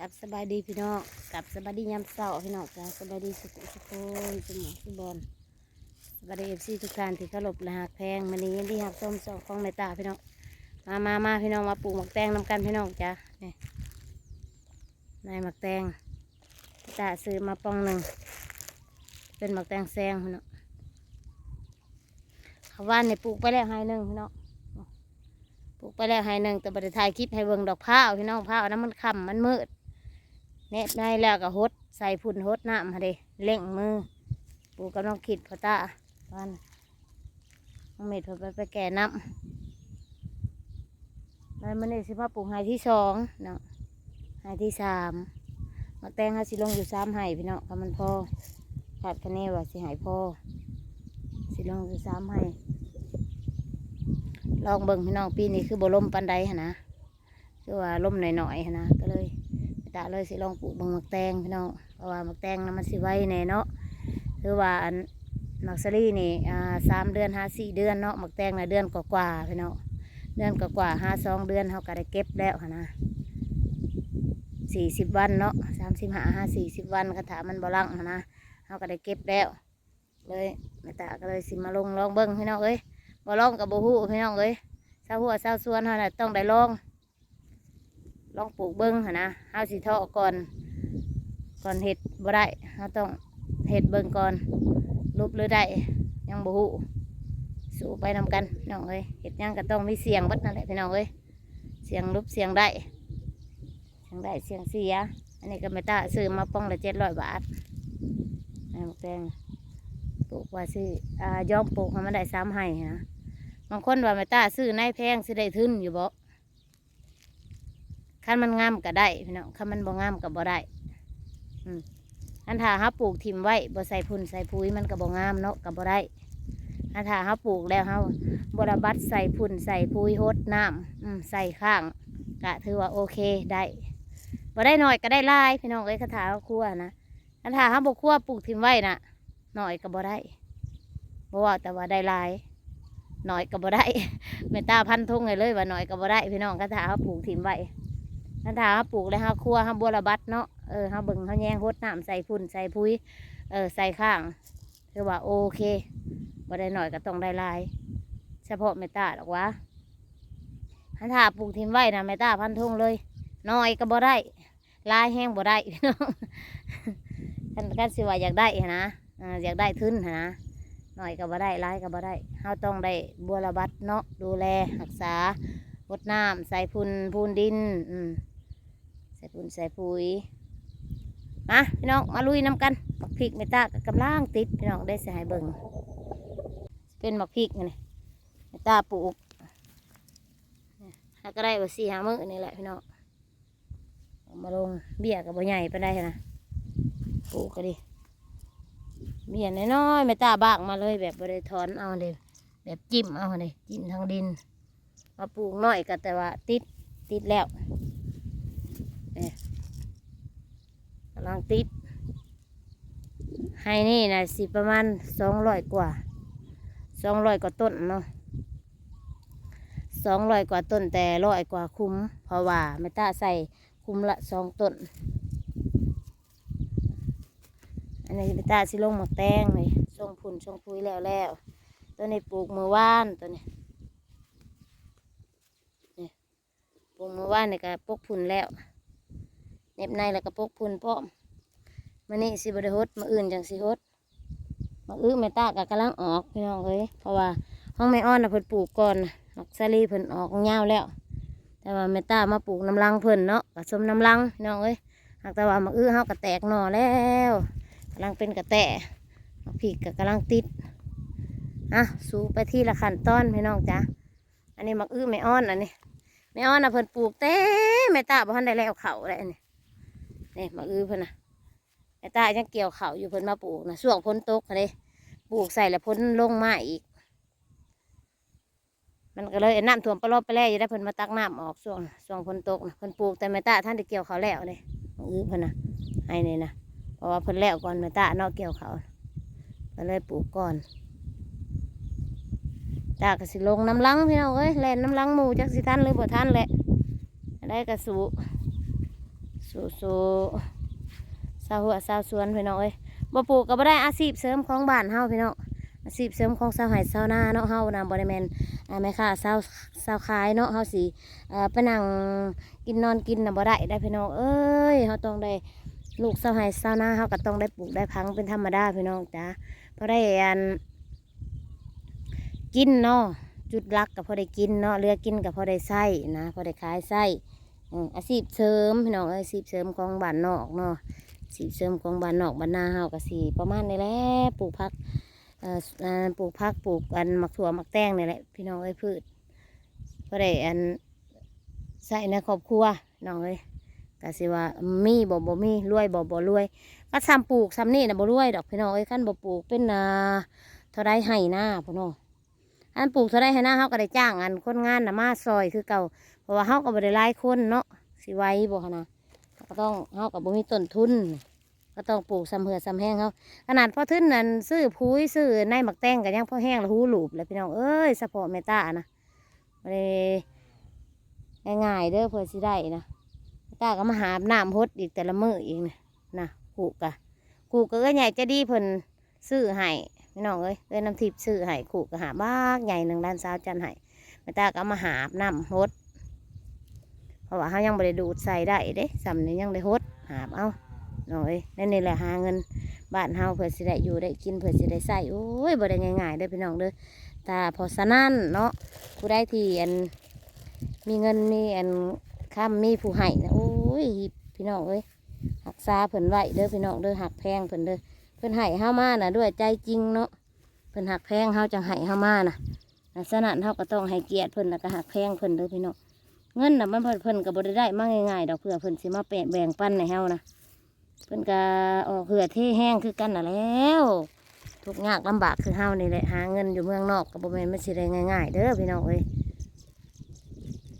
กับสบายดีพี่น้องกับสบายดียามเช้าพี่น้องจ้าสบายดีสุขสุขคนสมองสุบอลสบายดีFCทุกท่านที่เคารพและหักแพงมันนี้ยินดีหักส้มสองของในตาพี่น้องมาพี่น้องมาปลูกหมักแตงนำกันพี่น้องจ้านี่นายหมักแตงตาซื้อมาปองหนึ่งเป็นหมักแตงแซงพี่น้องเขาว่านในปลูกไปแล้วให้หนึ่งพี่น้องปลูกไปแล้วให้หนึ่งแต่บริถ่ายคลิปให้เบิ่งดอกผ้าพี่น้องผ้านั้นมันค่ำมันมืดเน็ตในแล้วก็หดใส่พุ่นหดน้ำมาดิเล่งมือปูกำลังขิดพอตาบ้านน้องเม็ดไปแก่น้ำแล้วมันนี่สิมาปลูกไฮที่สองเนาะไฮที่สามมาแตงให้สิลงอยู่สามไฮพี่น้องถ้ามันพอขาดคะแนนว่าสิหายพอสิลงอยู่สามไฮลองเบิ่งพี่น้องปีนี้คือบ่ล่มปันใดหนะคือว่าล่มหน่อยๆนะก็เลยตาเลยสิลองปลูกบางหมักแตงพี่น้องเพราะว่าหมักแตงนะมันสิไว้แน่เนาะคือว่าอันหมักสลีนี่3 เดือน4 เดือนเนาะหมักแตงนะเดือนกว่าพี่น้องเดือนกว่า2 เดือนเขาก็ได้เก็บแล้วนะ40 วันเนาะ35 40 วันก็ถามมันบ่ลังนะเขาก็ได้เก็บแล้วเลยแม่ตาก็เลยสิมาลองเบิ่งพี่น้องเอ้ยบ่ลองกับบ่ฮู้พี่น้องเอ้ยชาวหัวชาวสวนเขาน่ะต้องได้ลองปลูกเบิ่งหั่นนะเฮาสิเทาะก่อนเห็ดบ่ได้เฮาต้องเห็ดเบิ่งก่อนรูปหรือได้ยังบ่ฮู้สู้ไปนำกันพี่น้องเอ้ยเห็ดยังก็ต้องมีเสียงบัดนั่นแหละพี่น้องเอ้ยเสียงรูปเสียงได้เสียงเสียอันนี้ก็แม่ตาซื้อมาป้องละ700 บาทแม่แตงปลูกว่าซื้อยอมปลูกให้มันได้3 ไร่นะบางคนว่าแม่ตาซื้อในแพงสิได้ทุนอยู่บ่คันมันงามก็ได้พี่น้องคันมันบ่งามก็บ่ได้อันถ้าเฮาปลูกถิ่มไว้บ่ใส่พุ่นใส่ปุ๋ยมันก็บ่งามเนาะก็บ่ได้อันถ้าเฮาปลูกแล้วเฮาบ่ระบัดใส่พุ่นใส่ปุ๋ยรดน้ำใส่ข้างก็ถือว่าโอเคได้บ่ได้น้อยก็ได้หลายพี่น้องเอ้ยคาถาคั่วนะอันถ้าเฮาบ่คั่วปลูกถิ่มไว้น่ะน้อยก็บ่ได้บ่ว่าแต่ว่าได้หลายน้อยก็บ่ได้แม่ตาพันธงให้เลยว่าน้อยก็บ่ได้พี่น้องคาถาเฮาปลูกถิ่มไว้ถ้าเฮาปลูกแล้วเฮาคั่วเฮาบัวระบัดเนาะเฮาเบิ่งเฮาแยงรดน้ำใส่พุ่นใส่ปุ๋ยใส่ข้างคือว่าโอเคบ่ได้หน่อยก็ต้องได้หลายเฉพาะเมตตาหรอกวะถ้าปลูกทิ้งไว้นะเมตตาพันทุ่งเลยน้อยก็บ่ได้ลายแห้งบ่ได้พี่น้องกันสิว่าอยากได้นะอยากได้ทุนนะน้อยก็บ่ได้ลายก็บ่ได้เฮาต้องได้บัวระบัดเนาะดูแลรักษารดน้ำใส่พูนดินใส่พุ่นใส่ปุ๋ยมาพี่น้องมาลุยน้ำกันหมักพริกเมตากำลังติดพี่น้องได้ใส่เบิ่งเป็นหมักพริกนี่เมตาปลูกแล้วก็ได้ว่า4 5 มื้อนี่แหละพี่น้องมาลงเบี้ยกับใบใหญ่ไปได้นะปลูกก็ดีเบี้ยน้อยๆเมตาบากมาเลยแบบบริถอนเอาเลยแบบจิ้มเอาเลยจิ้มทางดินมาปลูกน้อยก็แต่ว่าติดแล้วกำลังติดให้นี่นะสิประมาณ200 กว่าต้นเนาะ200 กว่าต้นแต่100 กว่าคุ้มเพราะว่าไม่ต้าใส่คุ้มละ2 ต้นอันนี้ไม่ต้าสิลงหมกแตงเลยส่งผุนส่งปุ๋ยแล้วตัวนี้ปลูกเมื่อวานตัวนี้ปลูกเมื่อวานนี่ก็ปลูกผุนแล้วเน็บในแล้วก็ปลูกผุนพร้อมมันนี่สิบริหดมาอื่นจังสิหดมาแม่ตาก็กำลังออกพี่น้องเอ้ยเพราะว่าห้องแม่อ้อนนะเพิ่นปลูกก่อนหมักซาลีเพิ่นออกยาวแล้วแต่ว่าแม่ตามาปลูกน้ำลังเพิ่นเนาะผสมน้ำลังพี่น้องเอ้ยหากแต่ว่ามาเฮากระแตกหน่อแล้วกำลังเป็นกระแตพริกก็กำลังติดสู้ไปที่ละขั้นตอนพี่น้องจ้ะอันนี้มักแม่อ้อนอันนี้แม่อ้อนนะเพิ่นปลูกเต้แม่ตาบ่ทันได้แล้วเขาเลยอันนี้นี่มักเพิ่นนะแม่ตายังเกี่ยวเขาอยู่เพิ่นมาปลูกนะช่วงพ้นตกเลยปลูกใส่แล้วพ้นลงมาอีกมันก็เลยน้ำท่วมปลอบไปแล้วอยู่ได้เพิ่นมาตักน้ำออกช่วงฝนตกนะเพิ่นปลูกแต่แม่ตาท่านได้เกี่ยวเขาแล้วเลยเพิ่นนะให้นี่นะเพราะว่าเพิ่นแล้วก่อนแม่ตาเนาะเกี่ยวเขาก็เลยปลูกก่อนตาก็สิลงน้ำลังพี่น้องเอ้ยแล่นน้ำลังหมูจักสิทันหรือบ่ทันแหละได้ก็ สู้ๆชาวหัวชาวสวนพี่น้องเอ้ยบ่ปลูกก็บ่ได้อาชีพเสริมของบ้านเฮาพี่น้องอาชีพเสริมของชาวไร่ชาวนาเนาะเฮานะบ่ได้แม่นแม่ค้าชาวขายเนาะเฮาสิไปนั่งกินนอนกินน่ะบ่ได้พี่น้องเอ้ยเฮาต้องได้ลูกชาวไร่ชาวนาเฮาก็ต้องได้ปลูกได้พังเป็นธรรมดาพี่น้องจ้าพอได้กินเนาะจุดหลักก็พอได้กินเนาะเรือกินก็พอได้ใช้นะพอได้ขายใช้อาชีพเสริมพี่น้องอาชีพเสริมของบ้านนอกเนาะอาชีพเสริมของบ้านนอกบ้านนาเฮาก็สิประมาณนี้แหละปลูกผักปลูกผักปลูกหมักถั่วหมักแตงนี่แหละพี่น้องเอ้ยพืชพอได้ใส่ในครอบครัวน้องเอ้ยก็สิว่ามีบ่มีรวยบ่รวยก็ซ้ำปลูกซ้ำนี่นะบ่รวยดอกพี่น้องเอ้ยขั้นบ่ปลูกเป็นเท่าไรให้หน้าพี่น้องอันปลูกเท่าไรให้หน้าเฮาก็ได้จ้างคนงานมาซอยคือเก่าเพราะว่าเฮาก็บ่ได้หลายคนเนาะสิไหว้บ่หั่นนะก็ต้องเฮาก็บ่มีต้นทุนก็ต้องปลูกซ้ำเหือซ้ำแห้งเฮาขนาดพ่อทึนนั่นซื้อปุ๋ยซื้อในหมักแตงก็ยังพ่อแห้งแล้วหูหลูบเลยพี่น้องเอ้ยสะโพกเมตตานะบ่ได้ง่ายๆเด้อเพื่อสิได้นะเมตตาก็มาหาน้ำฮดอีกแต่ละมื้ออีกนะกูก็เอ้ยใหญ่จะดีเพิ่นซื้อให้พี่น้องเอ้ยน้ำทิพย์ซื้อให้ขู่ก็หาบ้ากใหญ่หนึ่งด้านซ้าวจันให้เมตตาก็มาหาน้ำฮดเพราะว่าเขายังไม่ได้ดูดใส่ได้เด้สำนี้ยังได้ฮดหาเอาน้องเอ้ยนี่แหละหาเงินบ้านเฮาเพื่อสิได้อยู่ได้กินเพื่อสิได้ใส่โอ้ยบ่ได้ง่ายๆเด้อพี่น้องเด้อแต่พอสนั่นเนาะผู้ได้ที่มีเงินมีค้ำมีผู้ให้นะโอ้ยพี่น้องเอ้ยหักษาเพิ่นไว้เด้อพี่น้องเด้อหักแพงเพิ่นเด้อเพิ่นให้เฮามาน่ะด้วยใจจริงเนาะเพิ่นหักแพงเฮาจังให้เฮามาน่ะลักษณะเฮาก็ต้องให้เกียรติเพิ่นแล้วก็หักแพงเพิ่นเด้อพี่น้องเงินน่ะมันเพิ่นก็บ่ได้มาง่ายๆดอกเพื่อเพิ่นสิมาแบ่งปันให้เฮานะเพิ่นก็ออกเหือเท่แห้งคือกันน่ะแล้วทุกข์ยากลำบากคือเฮานี่แหละหาเงินอยู่เมืองนอกก็บ่แม่นมันสิได้ง่ายๆเด้อพี่น้องเอ้ย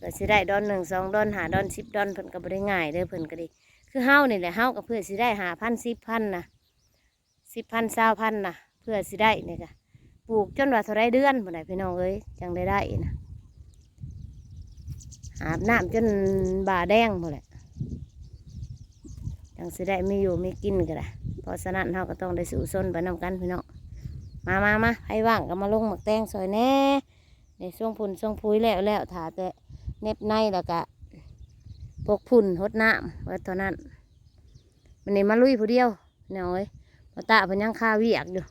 ก็สิได้ดอน1 2 ดอน5 ดอน 10 ดอนเพิ่นก็บ่ได้ง่ายเด้อเพิ่นก็ดีคือเฮานี่แหละเฮาก็เพื่อสิได้5,000 10,000นะ10,000 20,000นะเพื่อสิได้นี่ก็ปลูกจนว่าเท่าไรเดือนบ่ได้พี่น้องเอ้ยจังได้นะอาบน้ำจนบ่าแดงหมดแหละจังสิได้มีอยู่มีกินก็ได้เพราะฉะนั้นเราก็ต้องได้สู่ซนไปนำกันพี่น้องมาให้ว่างก็มาลงหมักแตงซอยแน่ในช่วงพุ่นช่วงพุ้ยแล้วถาแต่เน็บในแล้วก็พกพุ่นหดน้ำไว้ตอนนั้นมันนี่มาลุยผู้เดียวน้อยมาตาเพิ่นยังคาเวียกอยู่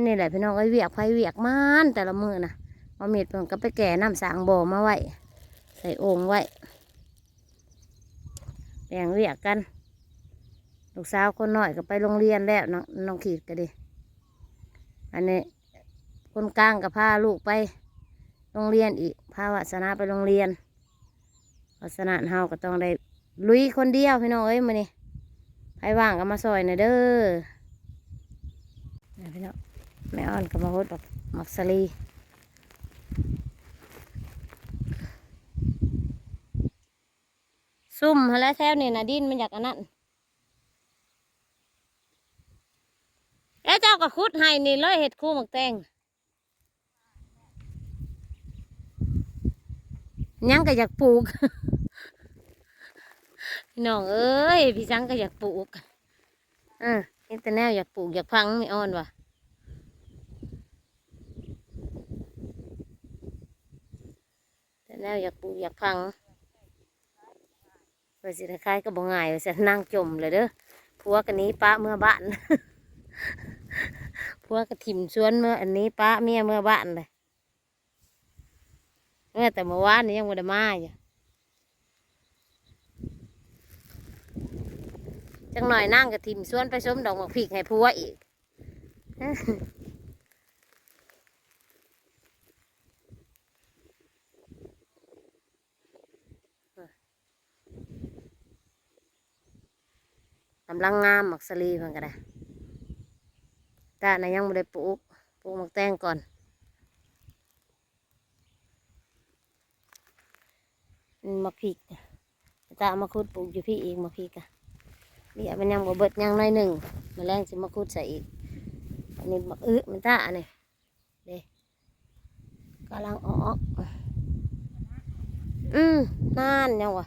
นี่แหละพี่น้องเอ้ยเวียกไฟเวียกมันแต่ละมือนะมาเม็ดเพิ่นก็ไปแก่น้ำสางบ่อมาไว้ใส่โอ่งไว้แบ่งเวียกกันลูกสาวคนน้อยก็ไปโรงเรียนแล้วน้องขีดก็ดีอันนี้คนกลางก็พาลูกไปโรงเรียนอีกพาวาสนาไปโรงเรียนวาสนาเฮาก็ต้องได้ลุยคนเดียวพี่น้องเอ้ยมื้อนี้ใครว่างก็มาซอยหน่อยเด้อพี่น้องแม่อ้อนก็มาฮดแบบมักสลีซุ่มแล้วแถวนี่นะดินมันอยากอันนั้นแล้วเจ้าก็ขุดให้นี่เลยเห็ดคู่หมักแตงยังก็อยากปลูก พี่น้องเอ้ยพี่จังก็อยากปลูกเห็นแต่แนวอยากปลูกอยากพังไม่อ่อนว่ะแต่แนวอยากปลูกอยากพังเพื่อสิได้ขายก็บ่ง่ายว่าสินั่งจมเลยเด้อผัวกันนี้ป้าเมื่อบ้าน ผัวกระถิ่มชวนเมื่ออันนี้ป้าเมียเมื่อบ้านเลยเมื่อแต่เมื่อวานนี้ยังไม่ได้มาอยู่จังหน่อยนั่งกระถิ่มชวนไปชมดอกหมากพริกให้ผัวอีกกำลังงามหมักสลีเพิ่นก็ได้แต่นายยังไม่ได้ปลูกหมักแตงก่อนหมักพริกตามาคุดปลูกอยู่พี่อีกหมักพริกอะเดี๋ยวมันยังบ่เบิดยังน้อยหนึ่งมาแรงสิมาคุดใส่อีกอันนี้หมักมันตาอันนี้เด้กำลังออกนานยังวะ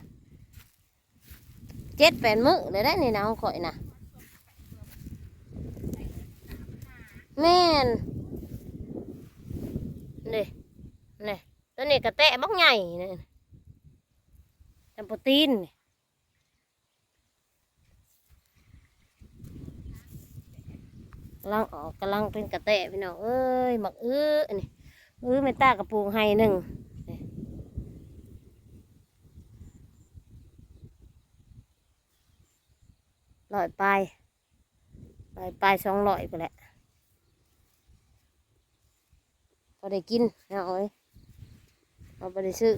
7-8 มื้อเลยได้นี่นะของข่อยนะแม่นนี่นี่ตัวนี้กระแตะบักใหญ่นี่จำโปรตีนกำลังออกกำลังเป็นกระแตะพี่น้องเอ้ยหมักนี่ไม่ตากระปูให้หนึ่ง100 ปลาย200ไปแหละพอได้กินเอาไว้เอาไปได้ซื้อ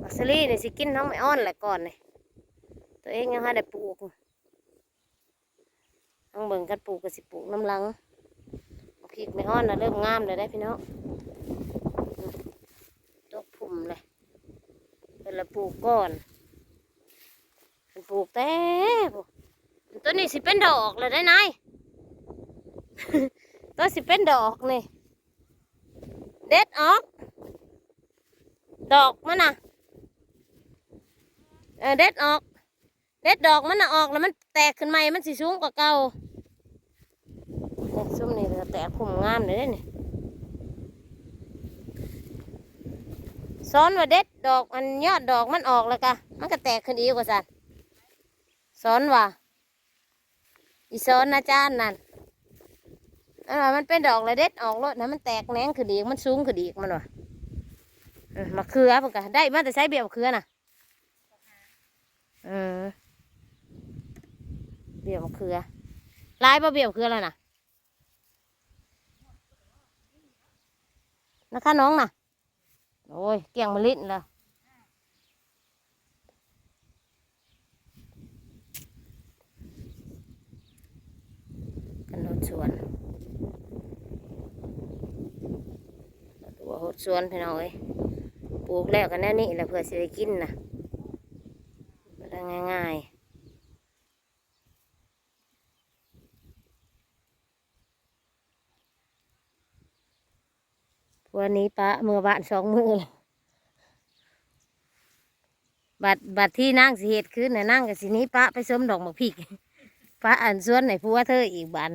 มักซลี่นี่สิกินน้องไม่อ้อนแหละก่อนนี่ตัวเองยังให้ได้ปลูกต้องเบิ่งกันปลูกก็สิปลูกน้ำลังพริกไม่อ้อนนะเริ่มงามเลยได้พี่น้องตกพุ่มเลยเป็นละปลูกก่อนเป็นปลูกแต่ตัวนี้สิเป็นดอกเลยได้นาย ตัวสิเป็นดอกนี่เด็ดออกดอกมันน่ะเด็ดออกเด็ดดอกมันน่ะออกแล้วมันแตกขึ้นใหม่มันสิสูงกว่าเก่าเนี่ยซุ้มนี่แตกพุ่มงามเลยนี่ซ้อนว่าเด็ดดอกมันยอดดอกมันออกแล้วกะมันก็แตกขึ้นอีกว่าสันซ้อนว่าอีซ้อนนะจานนั่นมันเป็นดอกเลยเด็ดออกแล้วนะมันแตกแหนงขึ้นอีกมันสูงขึ้นอีกมันว่ะมะเขือปะกะได้มาแต่ใช้เบี้ยมะเขือน่ะเบี้ยมะเขือลายปะเบี้ยมะเขือแล้วน่ะนะคะน้องน่ะโอ้ยเกี่ยงมะลินแล้วกันรถสวนตัวหดสวนพี่น้องเอ้ยปลูกแล้วกันแน่นี่แหละเพื่อสิได้กินน่ะง่ายๆวันนี้ปะเมื่อบ้าน2 มื้อเลยบัดที่นั่งสิเหตุขึ้นน่ะนั่งกับสินี้ปะไปส้มดอกหมากพริกปะอ่านสวนไหนผัวเธออีกบ้าน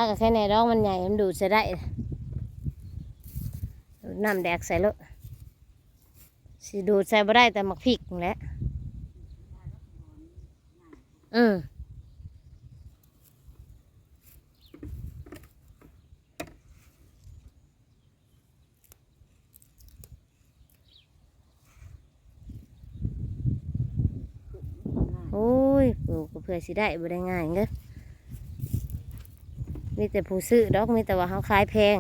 กับแค่ไหนดอกมันใหญ่มันดูดใส่ได้น้ำแดกใส่เลยสิดูดใส่บ่ได้แต่หมากพริกแหละโอ้ยปลูกก็เพื่อสิได้บ่ได้ง่ายเด้อมีแต่ผู้ซื้อดอกมีแต่ว่าเขาขายแพง